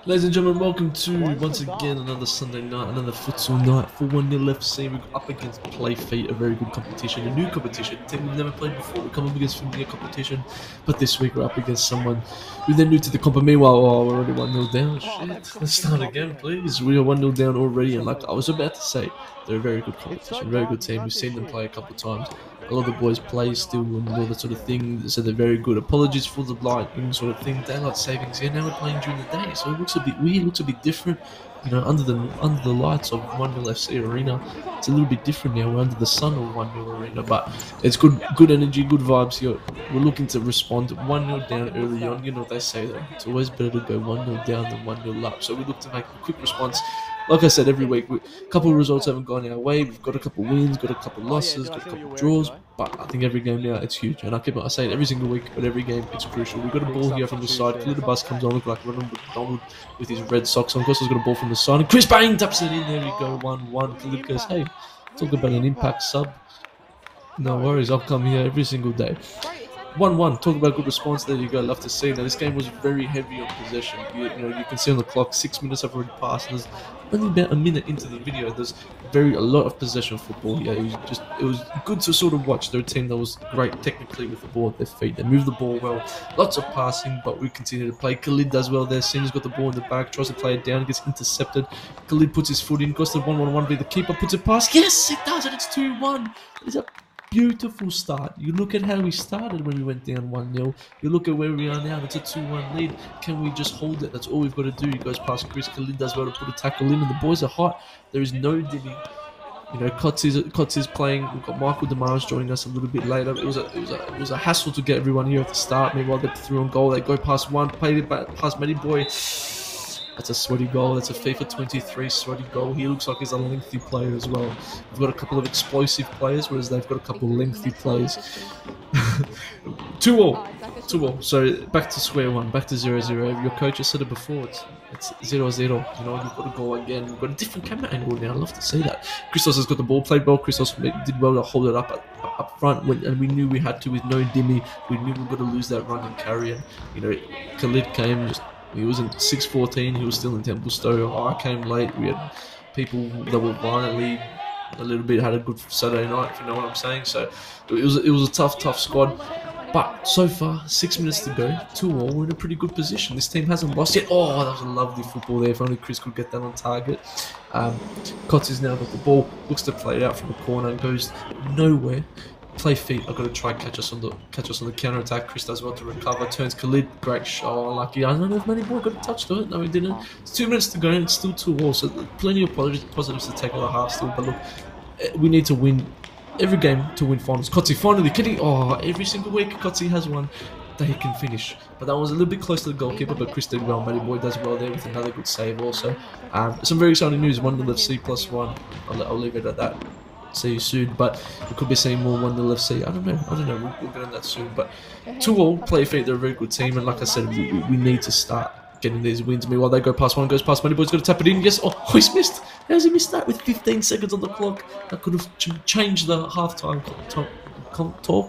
Ladies and gentlemen, welcome to once again another Sunday night, another futsal night for 1-0 FC. We're up against Playfeet, a very good competition, a new competition, a team we've never played before. We come up against familiar competition, but this week we're up against someone who they're new to the comp. Meanwhile, we're already 1-0 down. Shit, let's start again, please. We are 1-0 down already, and like I was about to say, they're a very good competition, very good team. We've seen them play a couple of times. A lot of the boys play still and all that sort of thing, so they're very good. Apologies for the lightning sort of thing, daylight savings here. Now we're playing during the day, so it looks a bit weird, looks a bit different. You know, under the lights of 1-0 FC Arena, it's a little bit different now. We're under the sun of 1-0 Arena, but it's good energy, good vibes here. We're looking to respond 1-0 down early on. You know what they say though, it's always better to go 1-0 down than 1-0 up. So we look to make a quick response. Like I said, every week, a couple of results haven't gone our way. We've got a couple of wins, got a couple of losses, got a couple of draws. But I think every game now, it's huge. And I say it every single week, but every game, it's crucial. We've got a ball here from the side. Clear the bus comes on, look like Ronald McDonald with his red socks on. Of course, he's got a ball from the side. And Chris Bain taps it in. There we go, 1-1. Khalid goes, hey, talk about an impact sub. No worries, I'll come here every single day. 1-1, talk about good response. There you go, love to see. Now this game was very heavy on possession. You know, you can see on the clock 6 minutes have already passed. There's only about a minute into the video. There's a lot of possession football here. It was good to sort of watch. They're a team that was great technically with the ball at their feet. They move the ball well, lots of passing, but we continue to play. Khalid does well there. Sinner's got the ball in the back, tries to play it down, gets intercepted. Khalid puts his foot in, goes to 1-1-1 the keeper, puts it past. Yes, it does, and it's 2-1. It's a beautiful start. You look at how we started when we went down 1-0. You look at where we are now. It's a 2-1 lead. Can we just hold it? That's all we've got to do. He goes past Chris. Khalid does well to put a tackle in, and the boys are hot. There is no Dimmy. You know, Kotz is playing. We've got Michael Damaras joining us a little bit later. It was a hassle to get everyone here at the start. Meanwhile, they're through on goal. They go past one, play it back past Matty Boy. That's a sweaty goal. That's a FIFA 23 sweaty goal. He looks like he's a lengthy player as well. We've got a couple of explosive players, whereas they've got a couple of lengthy players. 2-all. 2-all. So back to square one, back to 0-0. Your coach has said it before. It's 0-0. You know, you've got to go again. We've got a different camera angle now. I love to see that. Christos has got the ball, played well. Christos did well to hold it up front, and we knew we had to with no Dimmy. We knew we were going to lose that run and carry. And you know, Khalid came just. He was in 6-14, he was still in Templestowe. I came late. We had people that were violently a little bit, had a good Saturday night, if you know what I'm saying. So it was a tough squad. But so far, 6 minutes to go, 2-all, we're in a pretty good position. This team hasn't lost yet. Oh, that was a lovely football there. If only Chris could get that on target. Kotz has now got the ball, looks to play it out from the corner, goes nowhere. Playfeet, I've got to try and catch us on the counter attack. Chris does well to recover, turns Khalid, great shot, lucky. I don't know if Matty Boy got a touch to it. No, he didn't. It's 2 minutes to go and it's still 2-all, so plenty of positives to take on the half still. But look, we need to win every game to win finals. Kotzi finally, every single week Kotzi has one that he can finish. But that was a little bit close to the goalkeeper, but Chris did well. Matty Boy does well there with another good save also. Some very exciting news, 1-0 FC +1. I'll leave it at that. See you soon, but we could be seeing more 1-0 FC. I don't know. We'll get on that soon. But 2-all, Playfeet, they're a very good team, and like I said, we need to start getting these wins. Meanwhile, they go past one, goes past Matty Boy's got to tap it in. Yes, he's missed. How's he missed that with 15 seconds on the clock? That could have changed the halftime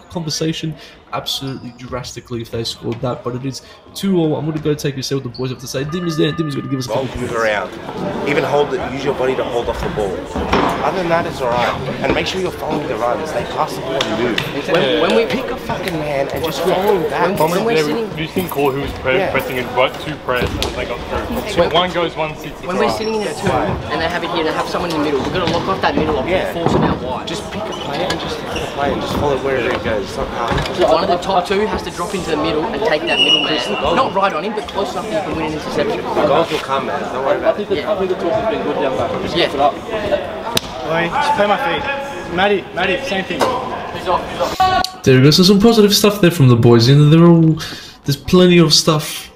conversation absolutely drastically if they scored that. But it is 2-all. I'm going to go take a see what the boys have to say. Dimmy's there. Dimmy's going to give us a couple of move around. Even use your body to hold off the ball. Other than that, it's alright. And make sure you're following the runs. They pass the ball and move. When we pick a fucking man and just follow him back. When we're sitting, you can call who's pressing and right two press and they got through. When one goes 160. When we're sitting in a two and they have it here and they have someone in the middle, we're going to lock off that middle up and force them out wide. Just pick a player and just pick a player and just follow wherever it goes. It's not hard. So one of the top two has to drop into the middle and take that middle man. Not right on him, but close enough that you can win an interception. The goals will come, man. Don't worry about it. I think the talk has been good down back. Just keep it up. Just play my feet. Matty, same thing. There we go. So some positive stuff there from the boys. You know, there's plenty of stuff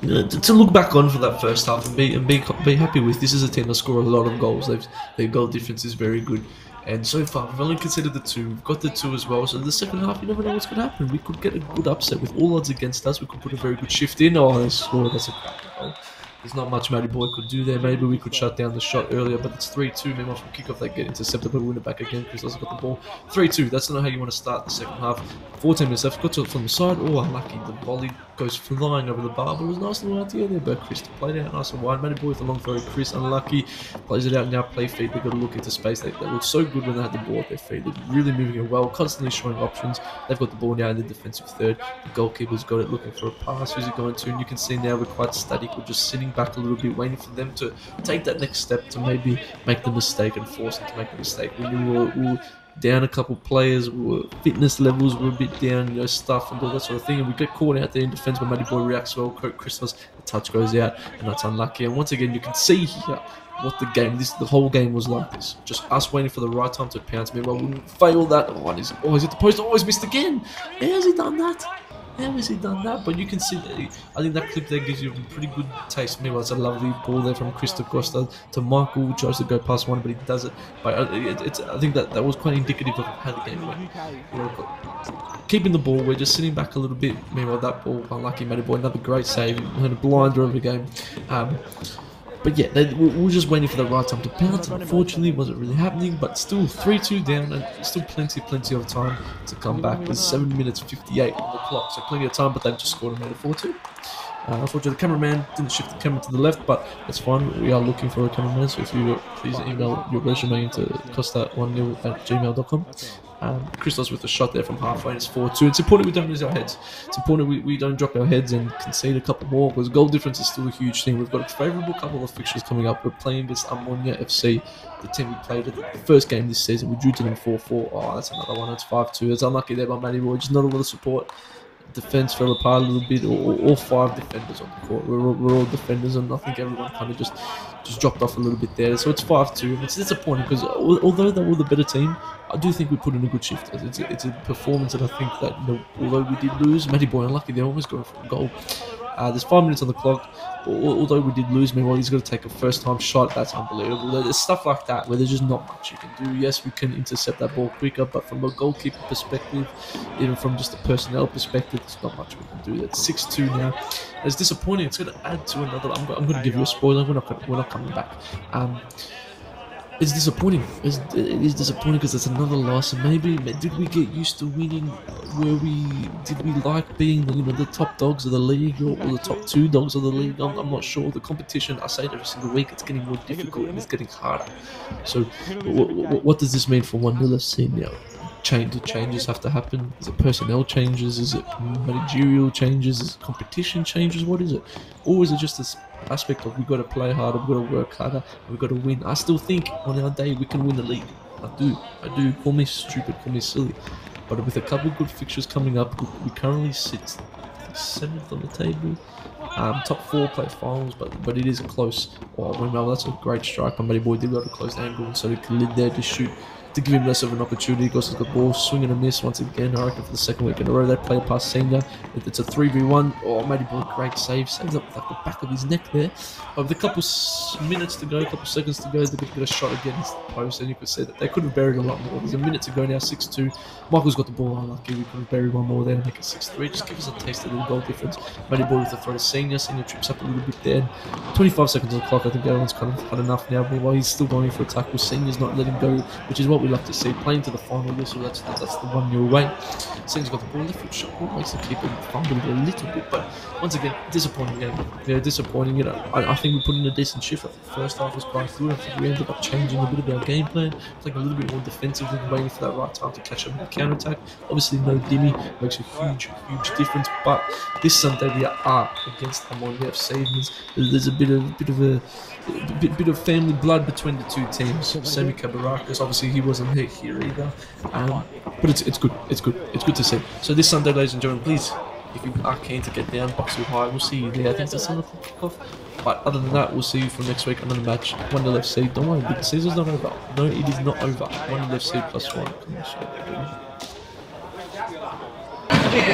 to look back on for that first half and be happy with. This is a team that score a lot of goals. Their goal difference is very good. And so far, we've only considered the 2. We've got the 2 as well. So in the second half, you never know what's going to happen. We could get a good upset with all odds against us. We could put a very good shift in. Oh, they scored. That's a crap goal. There's not much Matty Boy could do there. Maybe we could shut down the shot earlier, but it's 3-2. Meanwhile, from kickoff, they get intercepted, but we win it back again. Chris has got the ball. 3-2. That's not how you want to start the second half. 14 minutes left. Got to it from the side. Oh, unlucky. The volley goes flying over the bar, but it was a nice little idea there by Chris to play it out nice and wide. Matty Boy with a long throw. Chris unlucky, plays it out now. Play feed. They've got to look into space. They look so good when they had the ball at their feet. They're really moving it well, constantly showing options. They've got the ball now in the defensive third. The goalkeeper's got it, looking for a pass. Who's it going to? And you can see now we're quite static. We're just sitting back a little bit, waiting for them to take that next step to maybe make the mistake and force them to make the mistake. We were down a couple players, fitness levels were a bit down, stuff and all that sort of thing, and we get caught out there in defence, but Matty Boy reacts well. Chris does, the touch goes out, and that's unlucky. And once again, you can see here what the whole game was like this. Just us waiting for the right time to pounce. Meanwhile, we fail that. Oh, he's always at the post, always missed again. How has he done that? How has he done that? But you can see that, I think that clip there gives you a pretty good taste. Meanwhile, it's a lovely ball there from Chris Costa to Michael, who tries to go past one, but he does it. But I think that was quite indicative of how the game went. Keeping the ball, we're just sitting back a little bit. Meanwhile, that ball, unlucky Matty Boy, another great save. We had a blinder over the game. But yeah, we were just waiting for the right time to pounce. Unfortunately, it wasn't really happening, but still 3-2 down, and still plenty of time to come back with 7 minutes 58 on the clock. So plenty of time, but they've just scored and made it 4-2. Unfortunately, the cameraman didn't shift the camera to the left, but that's fine. We are looking for a cameraman, so if you please email your resume into costa10@gmail.com. Christos with a shot there from halfway, and it's 4-2. It's important we don't lose our heads. It's important we don't drop our heads and concede a couple more, because goal difference is still a huge thing. We've got a favourable couple of fixtures coming up. We're playing against Ammonia FC, the team we played at the first game this season. We drew to them 4-4. Oh, that's another one. It's 5-2. It's unlucky there by Matty Boy. Just not a lot of support. Defense fell apart a little bit. All 5 defenders on the court. We're all defenders, and I think everyone kind of just dropped off a little bit there. So it's 5-2. And it's disappointing because although they were the better team, I do think we put in a good shift. It's a performance that I think that, although we did lose, Matty Boy unlucky, they're almost going for a goal. There's 5 minutes on the clock. Although we did lose, meanwhile, he's got to take a first-time shot. That's unbelievable. There's stuff like that where there's just not much you can do. Yes, we can intercept that ball quicker, but from a goalkeeper perspective, even from just a personnel perspective, there's not much we can do. That's 6-2 now. It's disappointing. It's going to add to another. I'm going to give you a spoiler. We're not coming back. It's disappointing. It is disappointing because it's another loss. And maybe did we get used to winning? Did we like being the top dogs of the league or the top 2 dogs of the league? I'm not sure. The competition, I say it every single week, it's getting more difficult and it's getting harder. So what does this mean for 1-0 FC now? Changes have to happen. Is it personnel changes? Is it managerial changes? Is it competition changes? What is it? Or is it just this aspect of we've got to play harder, we've got to work harder, we've got to win? I still think on our day we can win the league. I do. Call me stupid, call me silly. But with a couple of good fixtures coming up, we currently sit 7th on the table. Top 4 play finals, but it is close. Well, that's a great strike. Matty Boy did go to close angle, so he can lid there to shoot, to give him less of an opportunity. Goes to the ball, swing and a miss once again. I reckon for the second week in a row, they play past Senior. It's a 3v1. Oh, Matty Boy, great save. Saves up like the back of his neck there. With a couple minutes to go, a couple seconds to go, they're going to get a shot against the post, and you could see that they could have buried a lot more. There's a minute to go now, 6-2. Michael's got the ball unlucky. We could have buried one more there and make it 6-3. Just give us a taste of the goal difference. Matty Boy with the throw to Senior. Senior trips up a little bit there. 25 seconds on the clock. I think everyone's kind of had enough now. Meanwhile, he's still going for a tackle. Senior's not letting go, which is what we like to see. Playing to the final whistle, that's the 1-0 away. Senior's got the ball, left foot shot, ball makes the keeper fumble a little bit, but once again, disappointing game. Yeah, disappointing. I think we put in a decent shift. I think the first half was quite good. I think we ended up changing a bit of our game plan, playing a little bit more defensively, waiting for that right time to catch up in the counter attack. Obviously, no Dimmy makes a huge difference. But this Sunday we are against Ammonia FC. There's a bit of family blood between the 2 teams. Sammy Kabarakis, obviously he wasn't here either. But it's good. It's good to see. So this Sunday, ladies and gentlemen, please, if you are keen to get down, Boxing High, we'll see you there. I think it's a 7 o'clock kickoff. But other than that, we'll see you for next week. Another match. 1-0 FC. Don't worry, the season's not over. No, it is not over. 1-0 FC +1. Come on,